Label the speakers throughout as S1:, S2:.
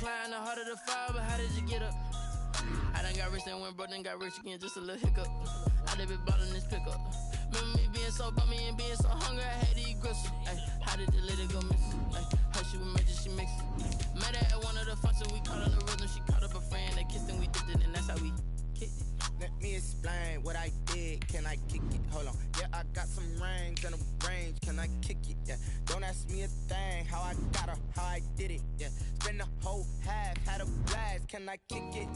S1: climb the heart of the fire, but how did you get up? I done got rich and went broke, then got rich again, just a little hiccup. I done been ballin' this pickup. Remember me being so bummy and being so hungry, I had to eat gristle. Ay, how did the lady go missing? How she was major, she mixed it. Met her at one of the functions, we caught her the rhythm. She caught up a friend, they kissed and we dipped it, and that's how we kicked it.
S2: Let me explain what I did. Can I kick it? Hold on. Yeah, I got some rings and a range. Can I kick it? Yeah. Don't ask me a thing. How I got her, how I did it. Yeah. Spend the whole half, had a blast. Can I kick it?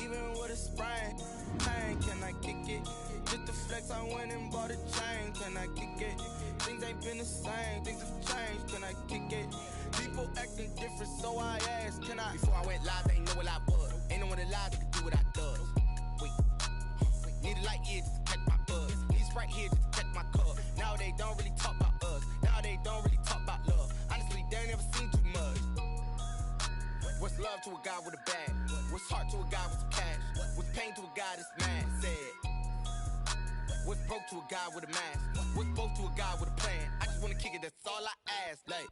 S2: Even with a sprain, pain. Can I kick it? Just to flex, I went and bought a chain. Can I kick it? Things ain't been the same. Things have changed. Can I kick it? People acting different, so I asked. Can I? Before I went live, they ain't know what I was. Ain't no one alive that could do what I does. Need a light here just to catch my buzz. Need Sprite here just to catch my cup. Now they don't really talk about us. Now they don't really talk about love. Honestly, they ain't never seen too much. What's love to a guy with a bag? What's heart to a guy with some cash? What's pain to a guy that's mad? Said. What's broke to a guy with a mask? What's both to a guy with a plan? I just wanna kick it, that's all I ask. Like.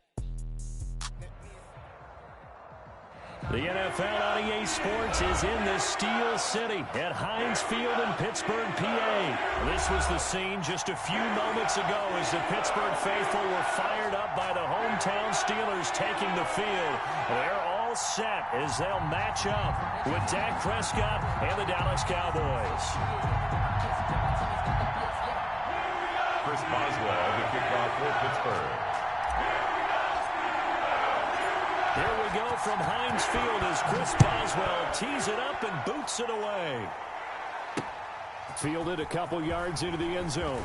S3: The NFL on EA Sports is in the Steel City at Heinz Field in Pittsburgh, PA. This was the scene just a few moments ago as the Pittsburgh faithful were fired up by the hometown Steelers taking the field. They're all set as they'll match up with Dak Prescott and the Dallas Cowboys.
S4: Chris Boswell to kick off for Pittsburgh.
S3: Here we go from Heinz Field as Chris Boswell tees it up and boots it away. Fielded a couple yards into the end zone.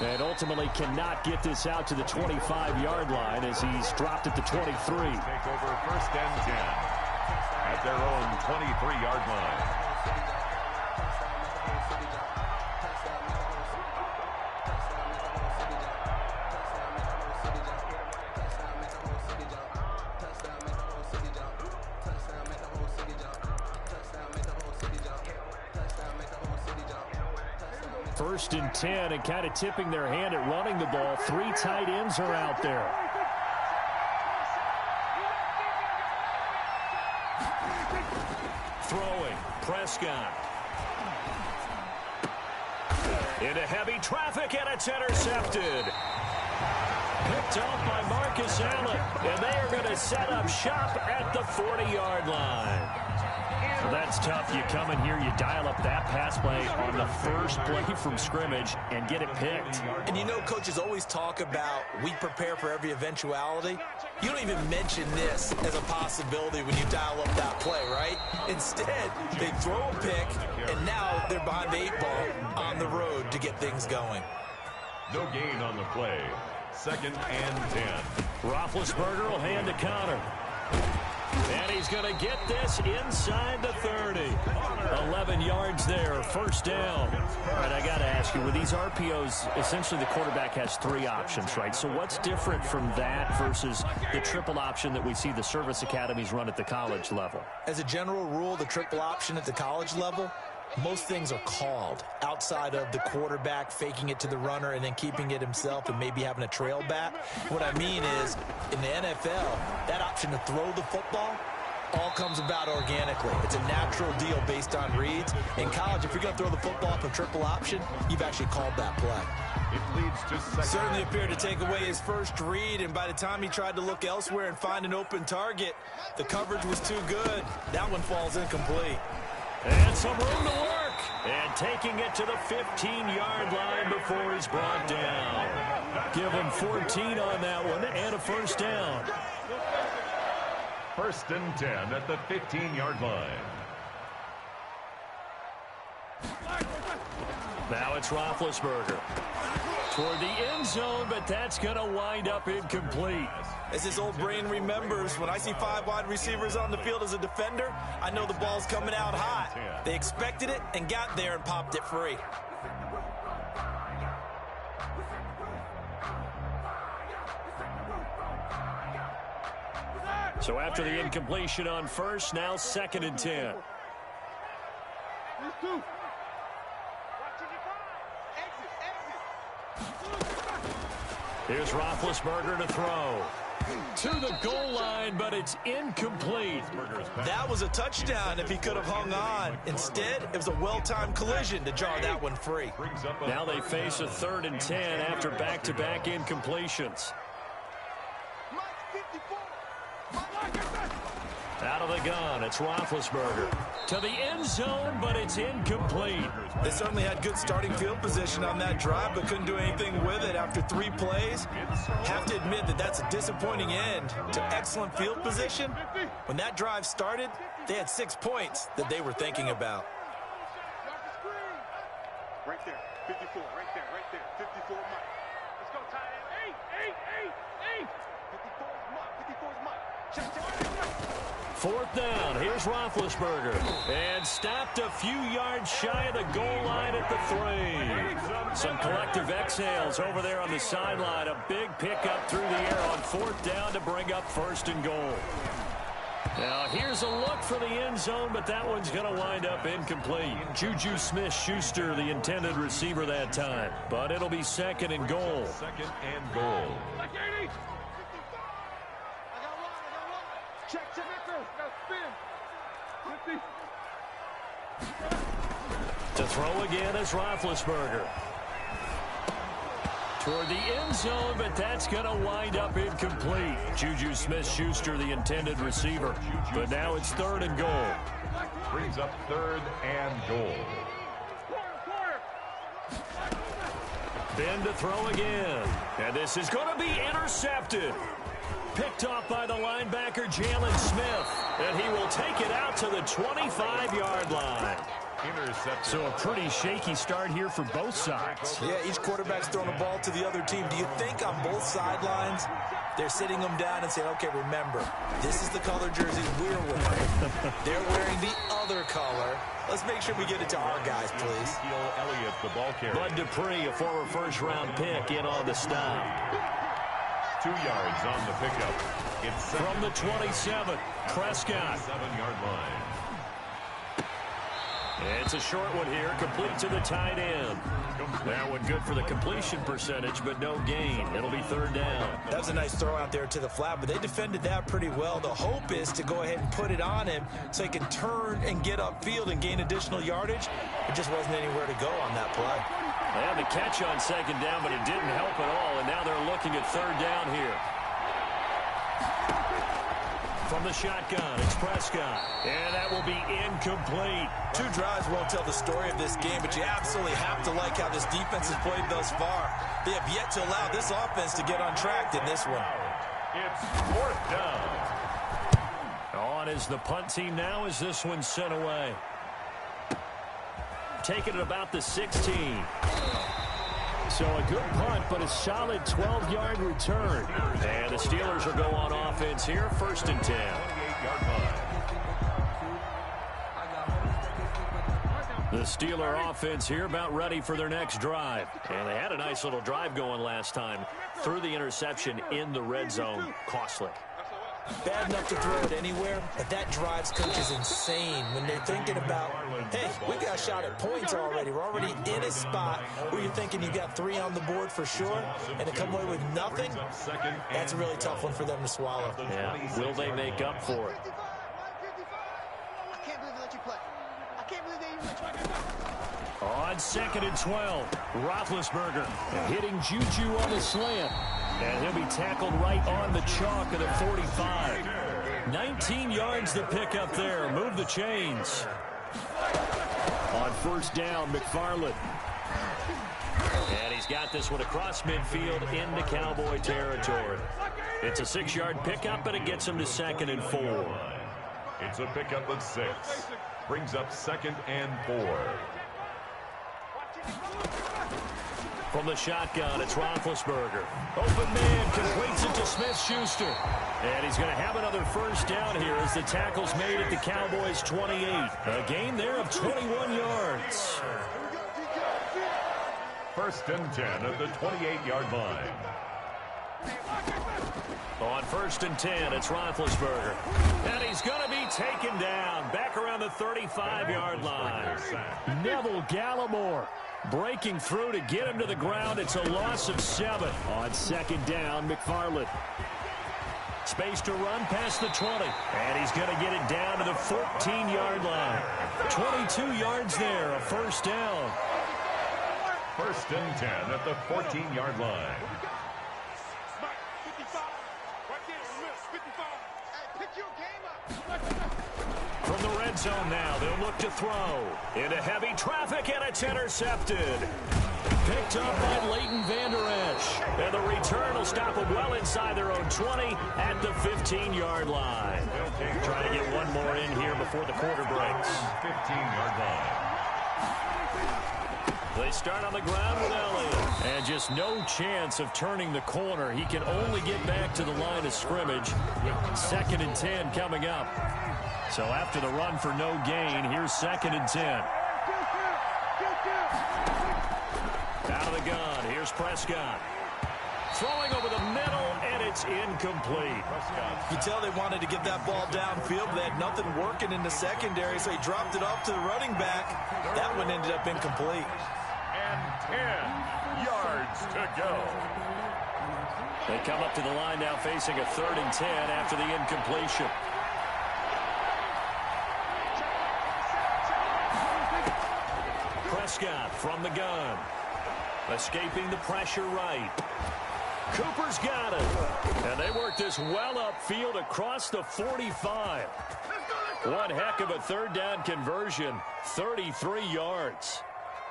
S3: And ultimately cannot get this out to the 25-yard line as he's dropped at the 23.
S4: Take over first and 10 at their own 23-yard line.
S3: First and 10 and kind of tipping their hand at running the ball. Three tight ends are out there. Throwing, Prescott. Into heavy traffic and it's intercepted. Picked off by Marcus Allen, and they are going to set up shop at the 40-yard line. Well, that's tough. You come in here, you dial up that pass play on the first play from scrimmage and get it picked.
S5: And you know, coaches always talk about we prepare for every eventuality. You don't even mention this as a possibility when you dial up that play, right? Instead, they throw a pick, and now they're behind the 8-ball on the road to get things going.
S4: No gain on the play. Second and 10.
S3: Roethlisberger will hand to Connor. And he's going to get this inside the 30. 11 yards there, first down. All right, I got to ask you, with these RPOs, essentially the quarterback has three options, right? So what's different from that versus the triple option that we see the service academies run at the college level?
S5: As a general rule, the triple option at the college level, most things are called outside of the quarterback faking it to the runner and then keeping it himself and maybe having a trail back. What I mean is, in the NFL, that option to throw the football all comes about organically. It's a natural deal based on reads. In college, if you're going to throw the football up a triple option, you've actually called that play.
S4: It leads to second.
S5: Certainly appeared to take away his first read, and by the time he tried to look elsewhere and find an open target, the coverage was too good. That one falls incomplete.
S3: And some room to work. And taking it to the 15-yard line before he's brought down. Give him 14 on that one and a first down.
S4: First and 10 at the 15-yard line.
S3: Now it's Roethlisberger. Toward the end zone, but that's going to wind up incomplete.
S5: As his old brain remembers, when I see 5 wide receivers on the field as a defender, I know the ball's coming out hot. They expected it and got there and popped it free.
S3: So after the incompletion on first, now second and 10. Here's Roethlisberger to throw. To the goal line, but it's incomplete.
S5: That was a touchdown if he could have hung on. Instead, it was a well-timed collision to jar that one free.
S3: Now they face a 3rd and 10 after back-to-back incompletions. Out of the gun, it's Roethlisberger. To the end zone, but it's incomplete.
S5: They certainly had good starting field position on that drive, but couldn't do anything with it after 3 plays. Have to admit that that's a disappointing end to excellent field position. When that drive started, they had 6 points that they were thinking about.
S6: Right there, 54, right there, 54 Mike. Let's go, tight end. 8. 54's Mike. Check.
S3: 4th down. Here's Roethlisberger. And stopped a few yards shy of the goal line at the 3. Some collective exhales over there on the sideline. A big pickup through the air on 4th down to bring up 1st and goal. Now here's a look for the end zone, but that one's going to wind up incomplete. Juju Smith-Schuster, the intended receiver that time. But it'll be 2nd and goal.
S4: 2nd and goal.
S6: Check.
S3: To throw again is Roethlisberger. Toward the end zone, but that's going to wind up incomplete. Juju Smith-Schuster, the intended receiver. But now it's 3rd and goal.
S4: Brings up 3rd and goal.
S3: Ben to throw again. And this is going to be intercepted. Picked off by the linebacker, Jalen Smith. And he will take it out to the 25-yard line. So a pretty shaky start here for both sides.
S5: Yeah, each quarterback's throwing a ball to the other team. Do you think on both sidelines they're sitting them down and saying, okay, remember, this is the color jerseys we're wearing. They're wearing the other color. Let's make sure we get it to our guys, please.
S4: Elliott, the ball carrier.
S3: Bud Dupree, a former first-round pick, in on the stop.
S4: 2 yards on the pickup. It's
S3: from the 27, Prescott.
S4: 7-yard line.
S3: It's a short one here, complete to the tight end. That one good for the completion percentage, but no gain. It'll be 3rd down.
S5: That was a nice throw out there to the flat, but they defended that pretty well. The hope is to go ahead and put it on him so he can turn and get upfield and gain additional yardage. It just wasn't anywhere to go on that play.
S3: They had the catch on 2nd down, but it didn't help at all, and now they're looking at 3rd down here. From the shotgun, it's Prescott. And that will be incomplete.
S5: 2 drives won't tell the story of this game, but you absolutely have to like how this defense has played thus far. They have yet to allow this offense to get on track in this one.
S4: It's 4th down.
S3: On is the punt team now as this one's sent away. Taking it about the 16. So a good punt, but a solid 12-yard return. And the Steelers will go on offense here, 1st and 10.
S4: 28-yard line.
S3: The Steeler offense here about ready for their next drive. And they had a nice little drive going last time. Threw the interception in the red zone. Costly.
S5: Bad enough to throw it anywhere, but that drives coaches insane when they're thinking about, hey, we got a shot at points already. We're already in a spot where you're thinking you got 3 on the board for sure, and to come away with nothing, that's a really tough one for them to swallow.
S3: Yeah, will they make up for it?
S6: I can't believe they let you play. I can't believe they even let you play.
S3: On 2nd and 12, Roethlisberger hitting Juju on the slant. And he'll be tackled right on the chalk of the 45. 19 yards to pick up there. Move the chains. On 1st down, McFarland. And he's got this one across midfield into Cowboy territory. It's a 6-yard pickup, but it gets him to 2nd and 4.
S4: It's a pickup of 6. Brings up 2nd and 4.
S3: From the shotgun, it's Roethlisberger. Open man completes it to Smith-Schuster. And he's going to have another 1st down here as the tackle's made at the Cowboys' 28. A gain there of 21 yards.
S4: 1st and 10 at the 28-yard line.
S3: On 1st and 10, it's Roethlisberger. And he's going to be taken down back around the 35-yard line. Neville Gallimore breaking through to get him to the ground. It's a loss of 7. On 2nd down, McFarland. Space to run past the 20. And he's going to get it down to the 14-yard line. 22 yards there, a first down.
S4: First and 10 at the 14-yard line.
S3: From the red zone now, they'll look to throw. Into heavy traffic, and it's intercepted. Picked up by Leighton Vander Esch. And the return will stop them well inside their own 20 at the 15-yard line. Trying to get one more in here before the quarter breaks.
S4: 15-yard line.
S3: They start on the ground with Elliott. And just no chance of turning the corner. He can only get back to the line of scrimmage. 2nd and 10 coming up. So after the run for no gain, here's 2nd and 10. Out of the gun, here's Prescott. Throwing over the middle, and it's incomplete.
S5: You tell they wanted to get that ball downfield, but they had nothing working in the secondary, so he dropped it off to the running back. That one ended up incomplete.
S4: And 10 yards to go.
S3: They come up to the line now facing a 3rd and 10 after the incompletion. Prescott from the gun. Escaping the pressure right. Cooper's got it. And they work this well upfield across the 45. One heck of a 3rd down conversion. 33 yards.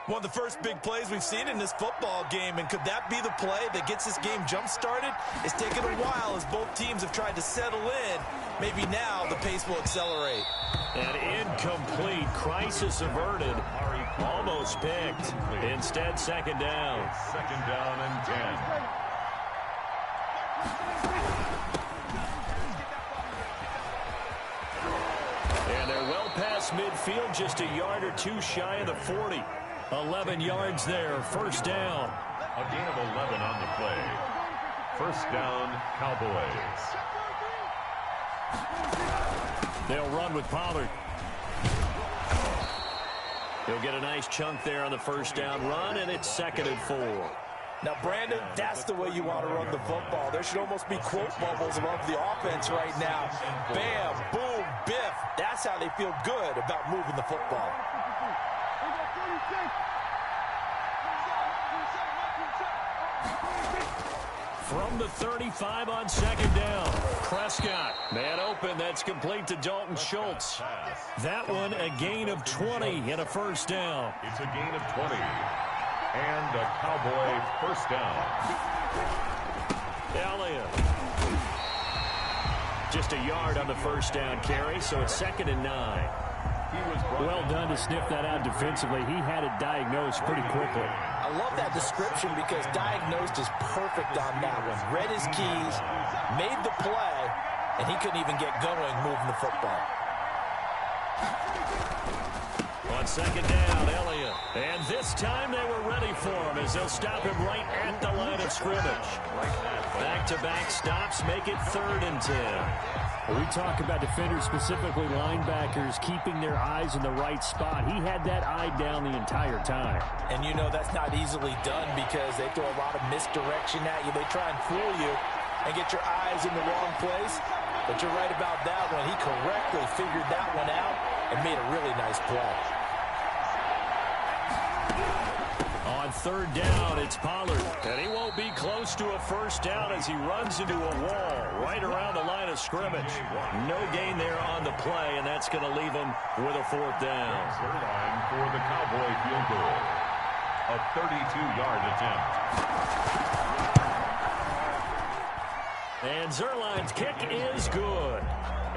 S5: One of the first big plays we've seen in this football game, and could that be the play that gets this game jump-started? It's taken a while as both teams have tried to settle in. Maybe now the pace will accelerate.
S3: An incomplete, crisis averted, almost picked. Instead, 2nd down.
S4: 2nd down and 10.
S3: And they're well past midfield, just a yard or two shy of the 40. 11 yards there, 1st down.
S4: A gain of 11 on the play. 1st down, Cowboys.
S3: They'll run with Pollard. He'll get a nice chunk there on the 1st down run, and it's 2nd and 4.
S5: Now, Brandon, that's the way you want to run the football. There should almost be quote bubbles above the offense right now. Bam, boom, biff. That's how they feel good about moving the football.
S3: From the 35 on 2nd down. Prescott, man open, that's complete to Dalton Schultz. That one a gain of 20 and a 1st down.
S4: It's a gain of 20. And a Cowboy 1st down.
S3: Elliott. Just a yard on the 1st down carry, so it's 2nd and 9.
S7: Well done to sniff that out defensively. He had it diagnosed pretty quickly.
S5: I love that description because diagnosed is perfect on that one. Read his keys, made the play, and he couldn't even get going moving the football.
S3: On 2nd down, Elliott. And this time they were ready for him as they'll stop him right at the line of scrimmage. Back-to-back stops make it 3rd and 10.
S7: We talk about defenders, specifically linebackers, keeping their eyes in the right spot. He had that eye down the entire time.
S5: And you know that's not easily done because they throw a lot of misdirection at you. They try and fool you and get your eyes in the wrong place. But you're right about that one. He correctly figured that one out and made a really nice play.
S3: On 3rd down, it's Pollard. And he won't be close to a 1st down as he runs into a wall right around the line of scrimmage. No gain there on the play, and that's going to leave him with a 4th down.
S4: Line for the Cowboy field goal. A 32-yard attempt.
S3: And Zerline's kick is good.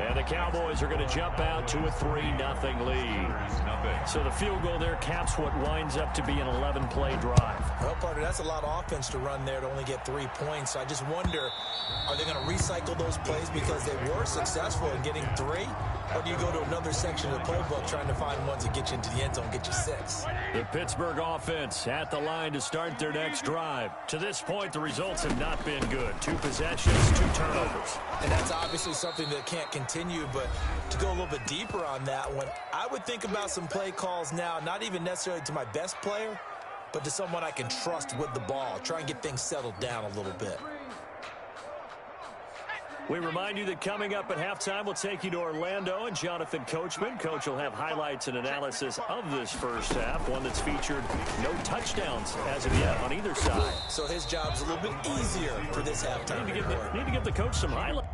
S3: And the Cowboys are going to jump out to a 3-0 lead. So the field goal there caps what winds up to be an 11-play drive.
S5: Well, partner, that's a lot of offense to run there to only get 3 points. So I just wonder, are they going to recycle those plays because they were successful in getting 3? Or do you go to another section of the playbook trying to find ones that get you into the end zone, get you 6?
S3: The Pittsburgh offense at the line to start their next drive. To this point, the results have not been good. 2 possessions, 2 turnovers.
S5: And that's obviously something that can't continue, but to go a little bit deeper on that one, I would think about some play calls now, not even necessarily to my best player, but to someone I can trust with the ball. Try and get things settled down a little bit.
S3: We remind you that coming up at halftime, we'll take you to Orlando and Jonathan Coachman. Coach will have highlights and analysis of this first half, one that's featured no touchdowns as of yet on either side.
S5: So his job's a little bit easier for this halftime.
S3: Need to give the coach some highlights.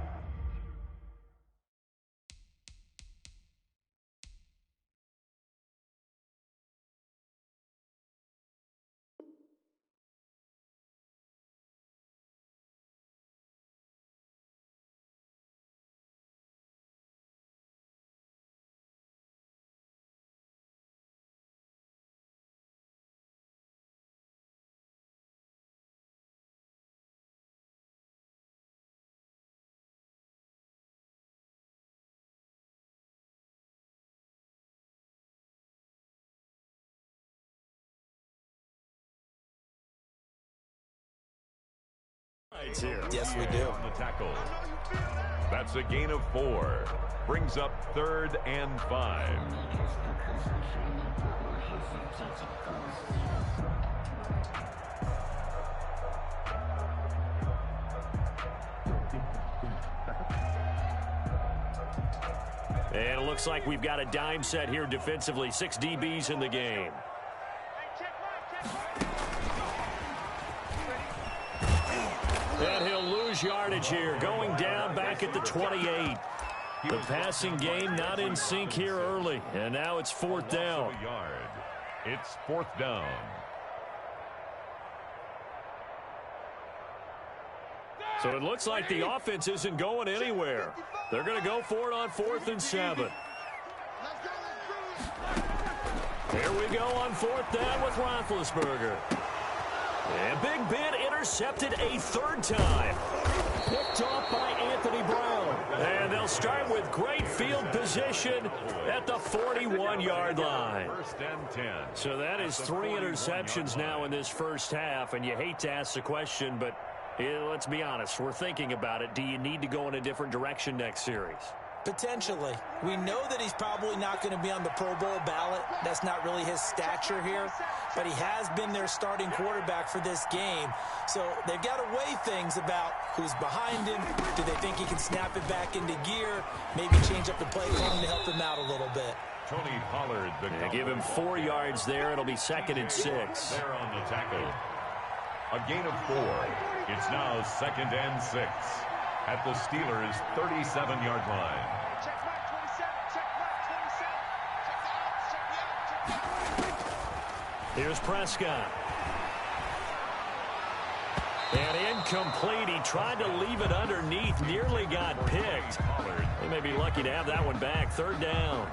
S3: Here.
S5: Yes, we do.
S4: On the tackle. That's a gain of 4. Brings up 3rd and 5.
S3: And it looks like we've got a dime set here defensively. 6 DBs in the game. And he'll lose yardage here, going down back at the 28. The passing game not in sync here early, and now it's 4th down.
S4: It's 4th down.
S3: So it looks like the offense isn't going anywhere. They're going to go for it on 4th and 7. Here we go on 4th down with Roethlisberger. And Big Ben intercepted a 3rd time. Picked off by Anthony Brown. And they'll start with great field position at the 41-yard line.
S4: 1st and 10.
S3: So that is 3 interceptions now in this first half. And you hate to ask the question, but let's be honest. We're thinking about it. Do you need to go in a different direction next series?
S5: Potentially. We know that he's probably not going to be on the Pro Bowl ballot. That's not really his stature here. But he has been their starting quarterback for this game. So they've got to weigh things about who's behind him. Do they think he can snap it back into gear? Maybe change up the play plan to help him out a little bit.
S4: Tony Pollard.
S3: Give him 4 yards there. It'll be 2nd and 6.
S4: There on the tackle. A gain of 4. It's now 2nd and 6. At the Steelers' 37-yard line.
S6: Check back 27. Check back 27.
S3: Here's Prescott. And incomplete. He tried to leave it underneath. Nearly got picked. They may be lucky to have that one back. 3rd down.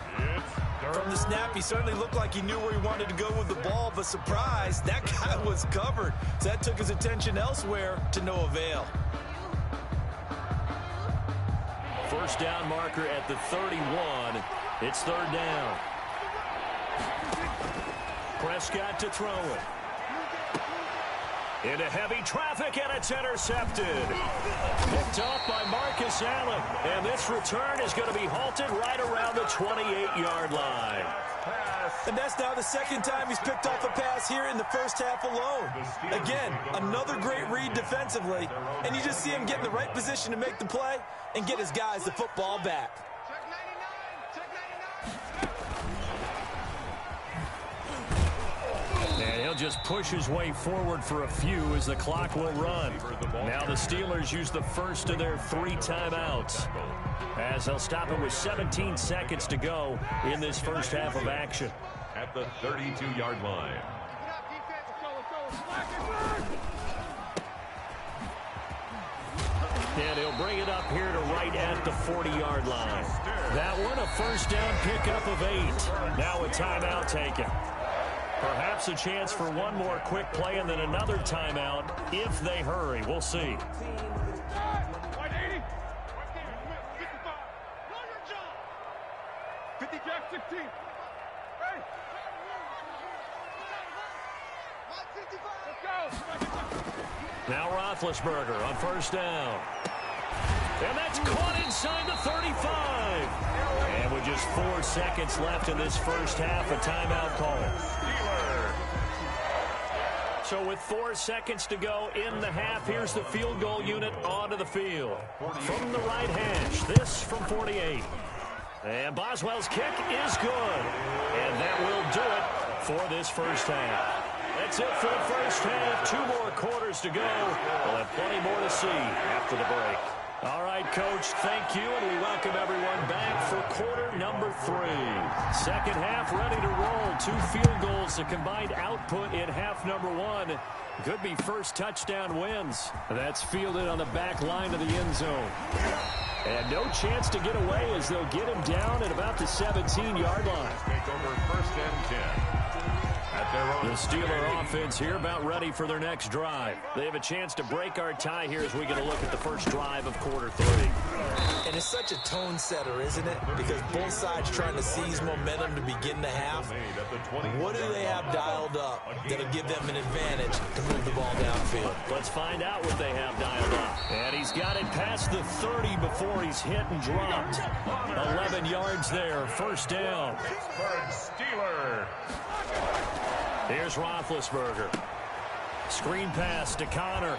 S5: From the snap, he certainly looked like he knew where he wanted to go with the ball, but surprise, that guy was covered. So that took his attention elsewhere to no avail.
S3: First down marker at the 31. It's 3rd down. Prescott to throw it. Into heavy traffic, and it's intercepted. Picked off by Marcus Allen. And this return is going to be halted right around the 28-yard line.
S5: And that's now the 2nd time he's picked off a pass here in the first half alone. Again, another great read defensively. And you just see him get in the right position to make the play and get his guys the football back.
S3: And he'll just push his way forward for a few as the clock will run. Now the Steelers use the first of their 3 timeouts, as they'll stop it with 17 seconds to go in this first half of action.
S4: At the 32-yard line.
S3: And he'll bring it up here to right at the 40-yard line. That one, a first down pickup of 8. Now a timeout taken. Perhaps a chance for one more quick play and then another timeout if they hurry. We'll see.
S6: 50 jack 16. Hey. Let's go.
S3: Now Roethlisberger on first down. And that's caught inside the 35. And with just 4 seconds left in this first half, a timeout call. So with 4 seconds to go in the half, here's the field goal unit onto the field. From the right hash, this from 48. And Boswell's kick is good. And that will do it for this first half. That's it for the first half. 2 more quarters to go. We'll have plenty more to see after the break. All right, Coach, thank you, and we welcome everyone back for quarter number 3. Second half ready to roll. 2 field goals, the combined output in half number 1. Could be first touchdown wins. That's fielded on the back line of the end zone. And no chance to get away as they'll get him down at about the 17-yard line.
S4: Take over first and 10.
S3: The Steeler offense here about ready for their next drive. They have a chance to break our tie here as we get a look at the first drive of quarter 3.
S5: And it's such a tone setter, isn't it? Because both sides trying to seize momentum to begin the half. What do they have dialed up that'll give them an advantage to move the ball downfield?
S3: Let's find out what they have dialed up. And he's got it past the 30 before he's hit and dropped. 11 yards there, first down.
S4: Pittsburgh Steelers.
S3: Here's Roethlisberger. Screen pass to Connor.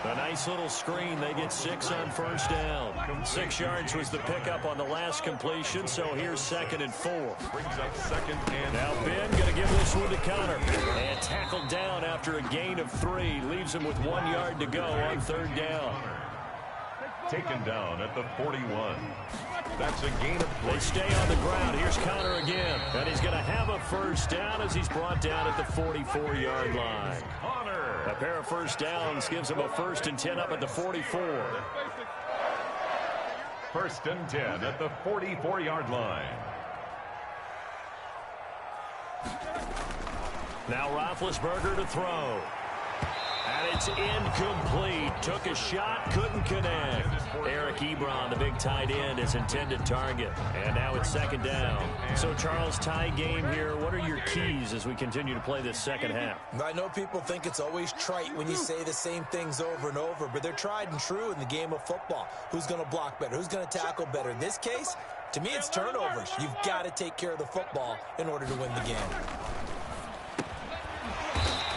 S3: A nice little screen. They get 6 on first down. 6 yards was the pickup on the last completion, so here's 2nd and 4.
S4: Brings up 2nd and
S3: now Ben going to give this one to Connor. And tackled down after a gain of 3. Leaves him with 1 yard to go on 3rd down.
S4: Taken down at the 41. That's a gain of 3.
S3: They stay on the ground. Here's Connor again. And he's going to have a first down as he's brought down at the 44-yard line.
S4: Connor.
S3: A pair of first downs gives him a 1st and 10 up at the 44.
S4: 1st and 10 at the 44-yard line.
S3: Now Roethlisberger to throw. And it's incomplete. Took a shot, couldn't connect. Eric Ebron, the big tight end, his intended target. And now it's 2nd down. So, Charles, tie game here. What are your keys as we continue to play this second half?
S5: I know people think it's always trite when you say the same things over and over, but they're tried and true in the game of football. Who's going to block better? Who's going to tackle better? In this case, to me, it's turnovers. You've got to take care of the football in order to win the game.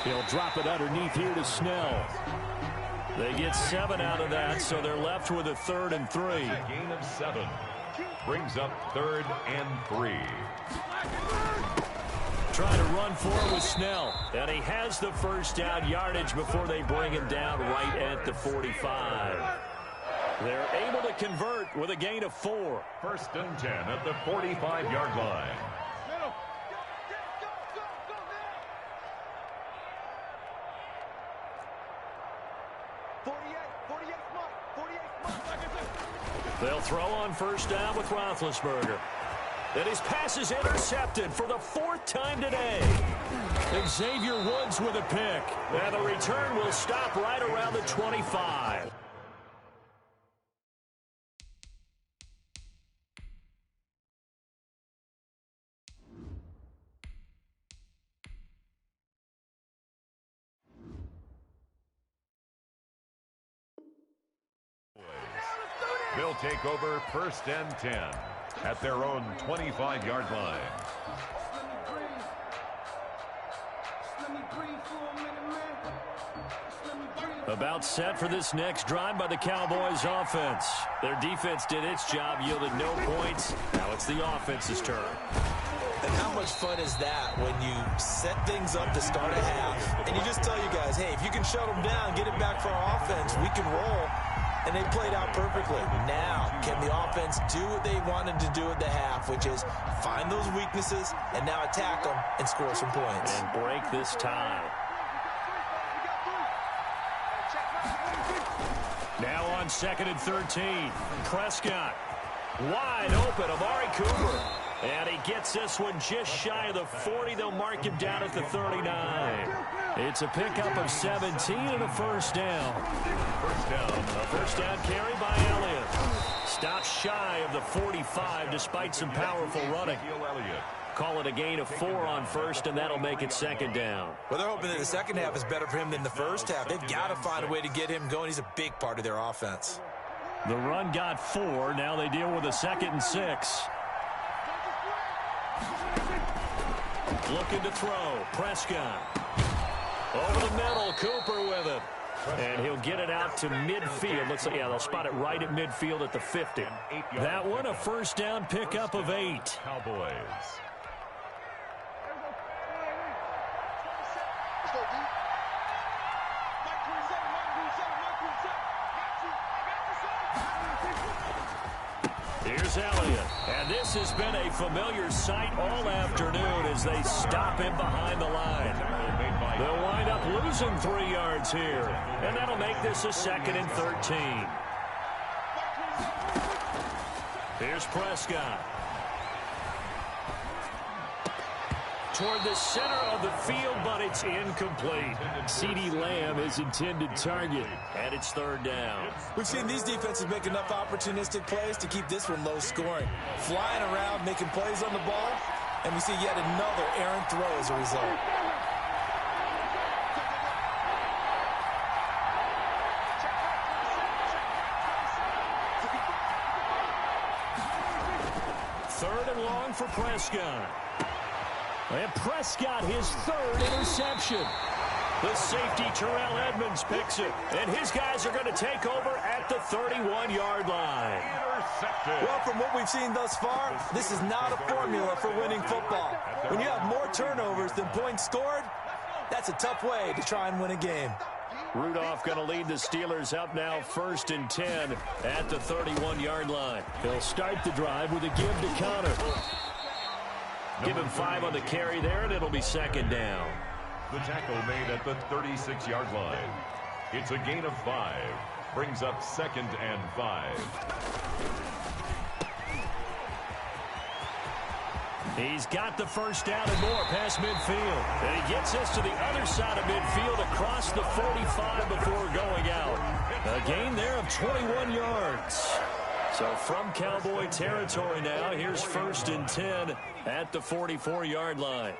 S7: He'll drop it underneath here to Snell.
S3: They get 7 out of that, so they're left with a 3rd and 3.
S4: A gain of 7. Brings up 3rd and 3.
S3: Trying to run for it with Snell. And he has the first down yardage before they bring him down right at the 45. They're able to convert with a gain of 4.
S4: 1st and 10 at the 45-yard line.
S3: They'll throw on first down with Roethlisberger. And his pass is intercepted for the 4th time today. Xavier Woods with a pick. And the return will stop right around the 25.
S4: They'll take over 1st and 10 at their own 25-yard line.
S3: About set for this next drive by the Cowboys offense. Their defense did its job, yielded no points. Now it's the offense's turn.
S5: And how much fun is that when you set things up to start a half and you just tell you guys, hey, if you can shut them down, get it back for our offense, we can roll. And they played out perfectly. Now, can the offense do what they wanted to do at the half, which is find those weaknesses and now attack them and score some points.
S3: And break this tie. Now on 2nd and 13. Prescott. Wide open. Amari Cooper. And he gets this one just shy of the 40. They'll mark him down at the 39. It's a pickup of 17 and a first down. A first down carry by Elliott. Stops shy of the 45 despite some powerful running. Call it a gain of 4 on first, and that'll make it 2nd down.
S5: Well, they're hoping that the second half is better for him than the first half. They've got to find a way to get him going. He's a big part of their offense.
S3: The run got 4. Now they deal with a 2nd and 6. Looking to throw. Prescott. Over the middle, Cooper with it. And he'll get it out to midfield. Looks like, yeah, they'll spot it right at midfield at the 50. That one, a first down pickup of 8.
S4: Cowboys.
S3: Here's Elliott. And this has been a familiar sight all afternoon as they stop him behind the line. They'll wind up losing 3 yards here. And that'll make this a 2nd and 13. Here's Prescott. Toward the center of the field, but it's incomplete. CeeDee Lamb is intended target, and it's 3rd down.
S5: We've seen these defenses make enough opportunistic plays to keep this one low scoring. Flying around, making plays on the ball, and we see yet another errant throw as a result.
S3: Third and long for Prescott. And Prescott, his 3rd interception. The safety, Terrell Edmonds, picks it. And his guys are going to take over at the 31-yard line.
S5: Well, from what we've seen thus far, this is not a formula for winning football. When you have more turnovers than points scored, that's a tough way to try and win a game.
S3: Rudolph going to lead the Steelers up now 1st and 10 at the 31-yard line. He'll start the drive with a give to Connor. Give him 5 on the carry there, and it'll be 2nd down.
S4: The tackle made at the 36-yard line. It's a gain of 5. Brings up 2nd and 5.
S3: He's got the first down and more past midfield. And he gets us to the other side of midfield across the 45 before going out. A gain there of 21 yards. So from Cowboy territory now, here's 1st and 10 at the 44-yard line.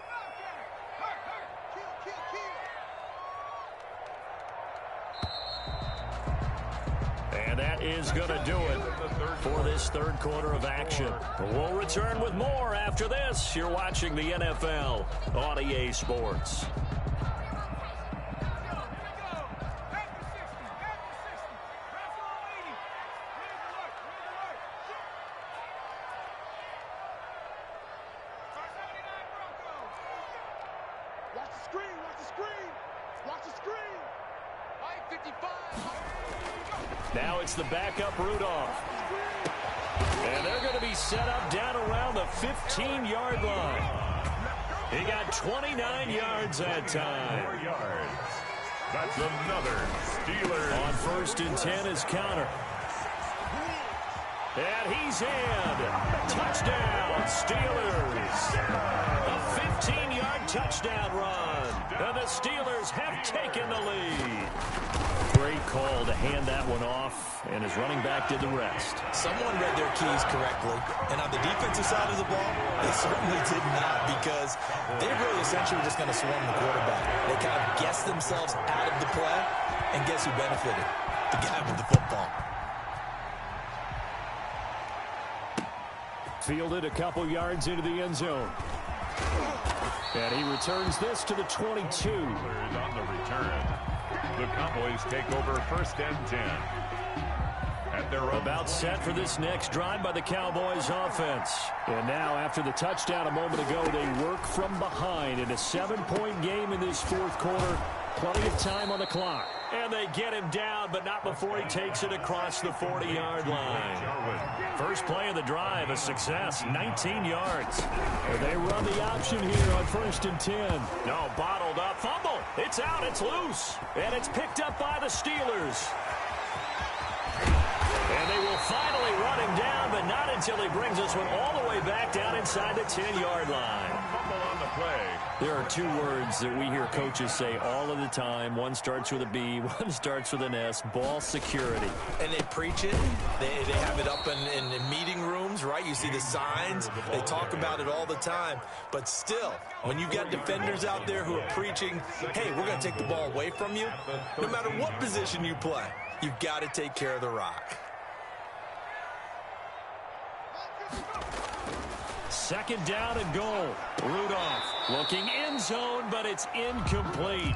S3: And that is going to do it for this 3rd quarter of action. We'll return with more after this. You're watching the NFL on EA Sports. Now it's the backup Rudolph. And they're going to be set up down around the 15-yard line. He got 29 yards that time.
S4: That's another Steelers.
S3: On 1st and 10 is Connor. And he's in. Touchdown, Steelers. A 15-yard touchdown run. And the Steelers have taken the lead. Great call to hand that one off, and his running back did the rest.
S5: Someone read their keys correctly, and on the defensive side of the ball, they certainly did not, because they really essentially were just going to swarm the quarterback. They kind of guessed themselves out of the play, and guess who benefited? The guy with the football.
S3: Fielded a couple yards into the end zone. And he returns this to the 22.
S4: On the return. The Cowboys take over 1st and 10. At their
S3: about set for this next drive by the Cowboys offense. And now after the touchdown a moment ago, they work from behind in a 7-point game in this 4th quarter. Plenty of time on the clock. And they get him down, but not before he takes it across the 40-yard line. First play of the drive, a success, 19 yards. And they run the option here on 1st and 10. No, bottled up, fumble. It's out, it's loose. And it's picked up by the Steelers. And they will finally run him down, but not until he brings this one all the way back down inside the 10-yard line.
S4: Fumble on the play.
S3: There are 2 words that we hear coaches say all of the time. One starts with a B, one starts with an S, ball security.
S5: And they preach it. They have it up in meeting rooms, right? You see the signs. They talk about it all the time. But still, when you've got defenders out there who are preaching, hey, we're going to take the ball away from you, no matter what position you play, you've got to take care of the rock.
S3: 2nd down and goal. Rudolph looking end zone, but it's incomplete.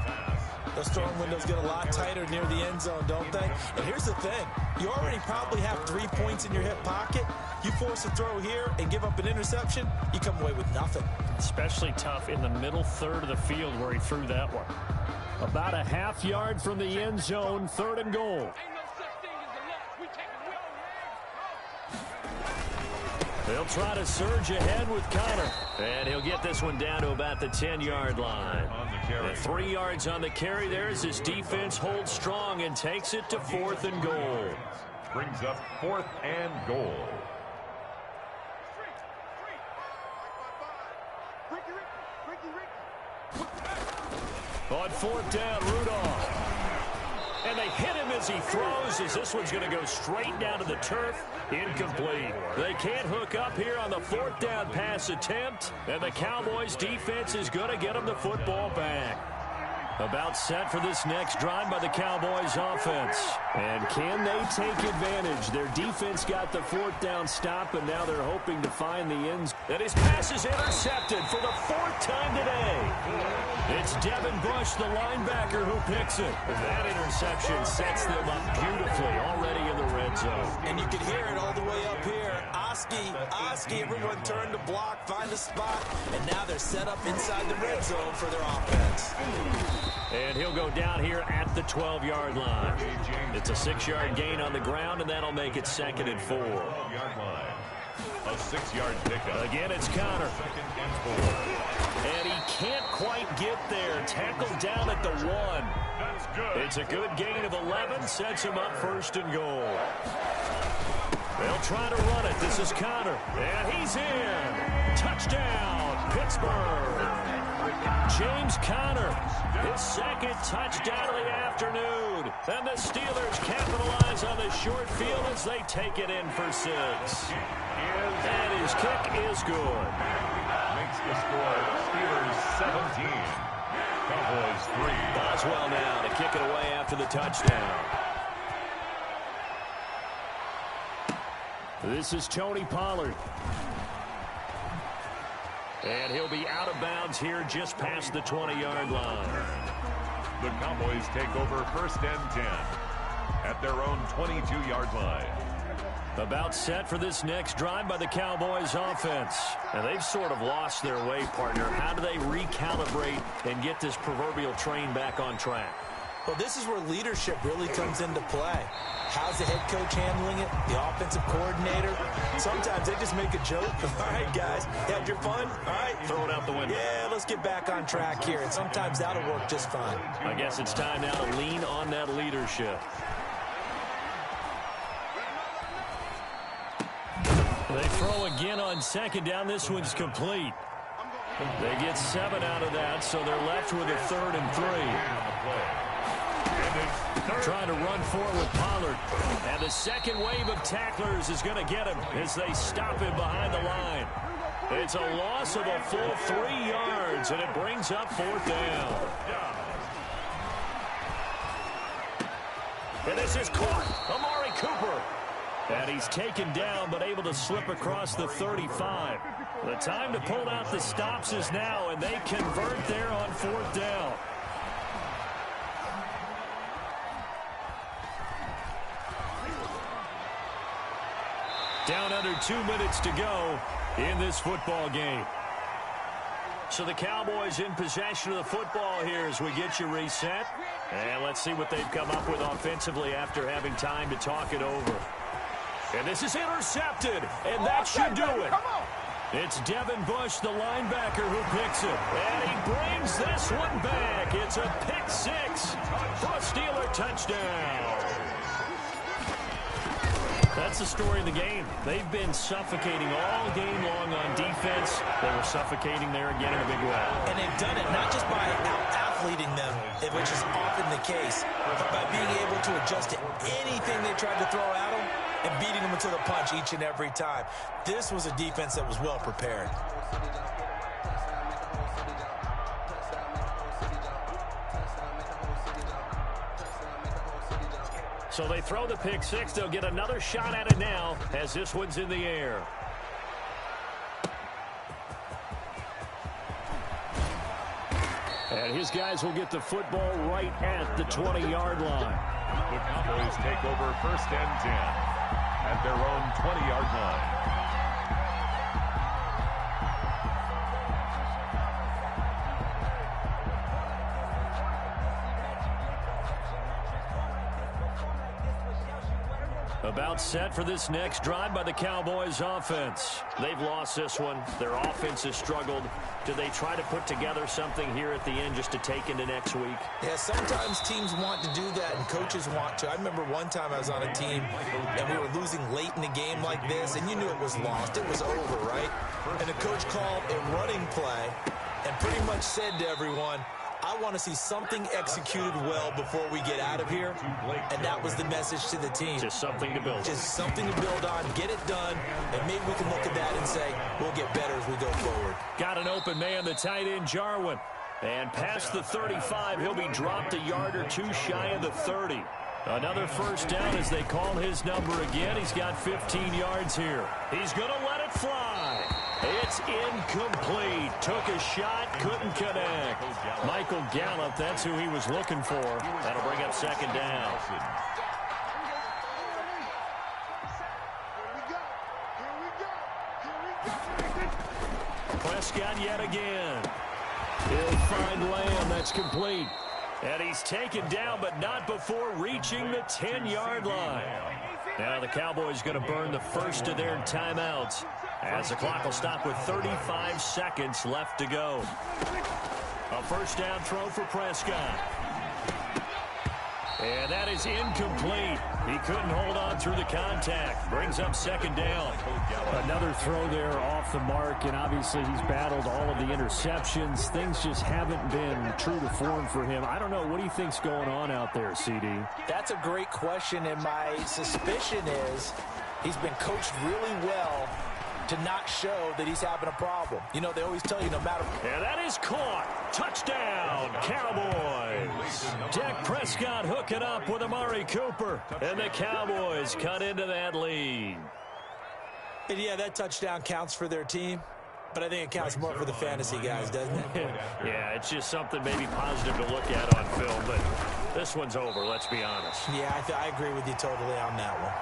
S5: Those throwing windows get a lot tighter near the end zone, don't they? And here's the thing. You already probably have 3 points in your hip pocket. You force a throw here and give up an interception, you come away with nothing.
S7: Especially tough in the middle third of the field where he threw that one. About a half yard from the end zone, 3rd and goal. They'll try to surge ahead with Connor. And he'll get this one down to about the 10-yard line. And 3 yards on the carry there as his defense holds strong and takes it to 4th and goal.
S4: Brings up 4th and goal.
S7: On 4th down, Rudolph. And they hit him as he throws, as this one's going to go straight down to the turf. Incomplete. They can't hook up here on the 4th down pass attempt, and the Cowboys defense is going to get them the football back. About set for this next drive by the Cowboys offense. And can they take advantage? Their defense got the 4th down stop, and now they're hoping to find the ends. And his pass is intercepted for the 4th time today. It's Devin Bush, the linebacker, who picks it. That interception sets them up beautifully already in the red zone.
S5: And you can hear it all the way up here. Oski, everyone turned to block, find a spot, and now they're set up inside the red zone for their offense.
S7: And he'll go down here at the 12-yard line. It's a 6-yard gain on the ground, and that'll make it 2nd and 4.
S4: A 6-yard pickup.
S7: Again, it's Connor.
S4: 2nd and 4.
S7: And he can't quite get there. Tackled down at the 1.
S4: That's good.
S7: It's a good gain of 11. Sets him up 1st and goal. They'll try to run it. This is Connor. And he's in. Touchdown, Pittsburgh. James Conner, his 2nd touchdown of the afternoon. And the Steelers capitalize on the short field as they take it in for 6. And his kick is good.
S4: Makes the score Steelers 17. Cowboys 3.
S7: Boswell now to kick it away after the touchdown. This is Tony Pollard. And he'll be out of bounds here just past the 20-yard line.
S4: The Cowboys take over 1st and 10 at their own 22-yard line.
S7: About set for this next drive by the Cowboys offense. And they've sort of lost their way, partner. How do they recalibrate and get this proverbial train back on track?
S5: Well, this is where leadership really comes into play. How's the head coach handling it? The offensive coordinator? Sometimes they just make a joke. All right, guys, you had your fun? All right.
S7: Throw it out the window.
S5: Yeah, let's get back on track here. And sometimes that'll work just fine.
S7: I guess it's time now to lean on that leadership. They throw again on 2nd down. This one's complete. They get 7 out of that, so they're left with a 3rd and 3. Trying to run forward with Pollard. And the second wave of tacklers is going to get him as they stop him behind the line. It's a loss of a full 3 yards, and it brings up 4th down. And this is caught. Amari Cooper. And he's taken down, but able to slip across the 35. The time to pull out the stops is now, and they convert there on 4th down. Down under 2 minutes to go in this football game. So the Cowboys in possession of the football here as we get you reset. And let's see what they've come up with offensively after having time to talk it over. And this is intercepted, and that should do it. It's Devin Bush, the linebacker, who picks it. And he brings this one back. It's a pick 6 for a Steeler touchdown. That's the story of the game. They've been suffocating all game long on defense. They were suffocating there again in a big way.
S5: And they've done it not just by out-athleting them, which is often the case, but by being able to adjust to anything they tried to throw at them and beating them to the punch each and every time. This was a defense that was well prepared.
S7: So they throw the pick 6. They'll get another shot at it now as this one's in the air. And his guys will get the football right at the 20-yard line.
S4: The Cowboys take over 1st and 10 at their own 20-yard line.
S7: About set for this next drive by the Cowboys offense. They've lost this one. Their offense has struggled. Do they try to put together something here at the end just to take into next week?
S5: Yeah, sometimes teams want to do that and coaches want to. I remember one time I was on a team and we were losing late in the game like this, and you knew it was lost. It was over, right? And the coach called a running play and pretty much said to everyone, I want to see something executed well before we get out of here. And that was the message to the team.
S7: Just something to build on.
S5: Just something to build on, get it done, and maybe we can look at that and say, we'll get better as we go forward.
S7: Got an open man, the tight end, Jarwin. And past the 35, he'll be dropped a yard or two shy of the 30. Another first down as they call his number again. He's got 15 yards here. He's going to let it fly. It's incomplete. Took a shot, couldn't connect. Michael Gallup, that's who he was looking for. That'll bring up 2nd down. Prescott yet again. He'll find Lamb. That's complete. And he's taken down, but not before reaching the 10-yard line. Now the Cowboys going to burn the first of their timeouts as the clock will stop with 35 seconds left to go. A first down throw for Prescott. And that is incomplete. He couldn't hold on through the contact. Brings up 2nd down.
S8: Another throw there off the mark, and obviously he's battled all of the interceptions. Things just haven't been true to form for him. I don't know. What do you think's going on out there, CD?
S5: That's a great question, and my suspicion is he's been coached really well to not show that he's having a problem. You know, they always tell you no matter.
S7: And that is caught. Touchdown, Cowboys. Dak Prescott hooking up with Amari Cooper. And the Cowboys cut into that lead.
S5: And yeah, that touchdown counts for their team, but I think it counts more for the fantasy guys, doesn't it?
S7: Yeah, it's just something maybe positive to look at on film, but this one's over, let's be honest.
S5: Yeah, I agree with you totally on that one.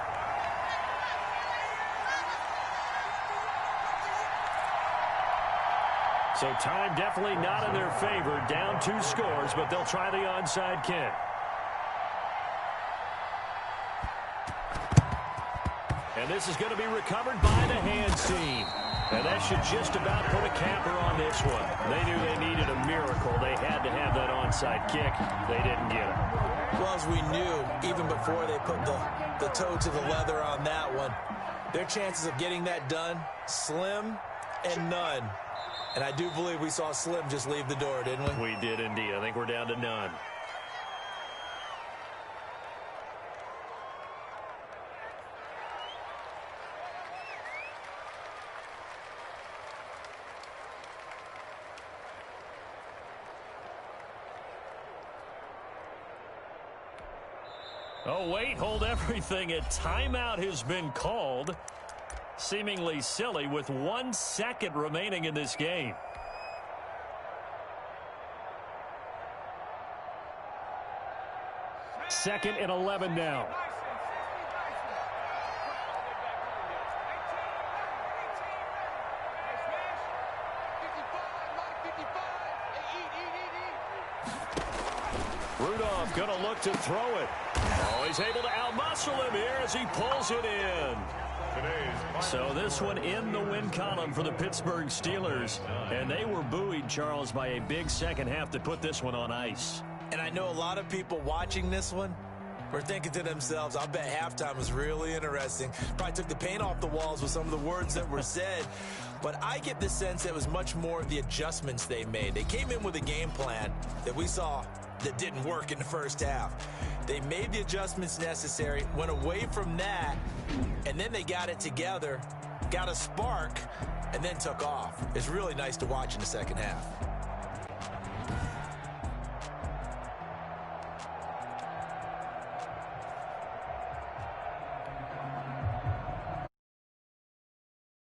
S7: So time definitely not in their favor. Down 2 scores, but they'll try the onside kick. And this is going to be recovered by the hands team. And that should just about put a capper on this one. They knew they needed a miracle. They had to have that onside kick. They didn't get it.
S5: Well, as we knew, even before they put the toe to the leather on that one, their chances of getting that done, slim and none. And I do believe we saw Slim just leave the door, didn't we?
S7: We did indeed. I think we're down to none. Oh, wait, hold everything. A timeout has been called. Seemingly silly with 1 second remaining in this game. Second and 11 now. Rudolph going to look to throw it. Oh, he's able to outmuscle him here as he pulls it in. So this one in the win column for the Pittsburgh Steelers. And they were buoyed, Charles, by a big second half to put this one on ice.
S5: And I know a lot of people watching this one were thinking to themselves, I'll bet halftime was really interesting. Probably took the paint off the walls with some of the words that were said. But I get the sense it was much more of the adjustments they made. They came in with a game plan that we saw that didn't work in the first half. They made the adjustments necessary, went away from that, and then they got it together, got a spark, and then took off. It's really nice to watch in the second half.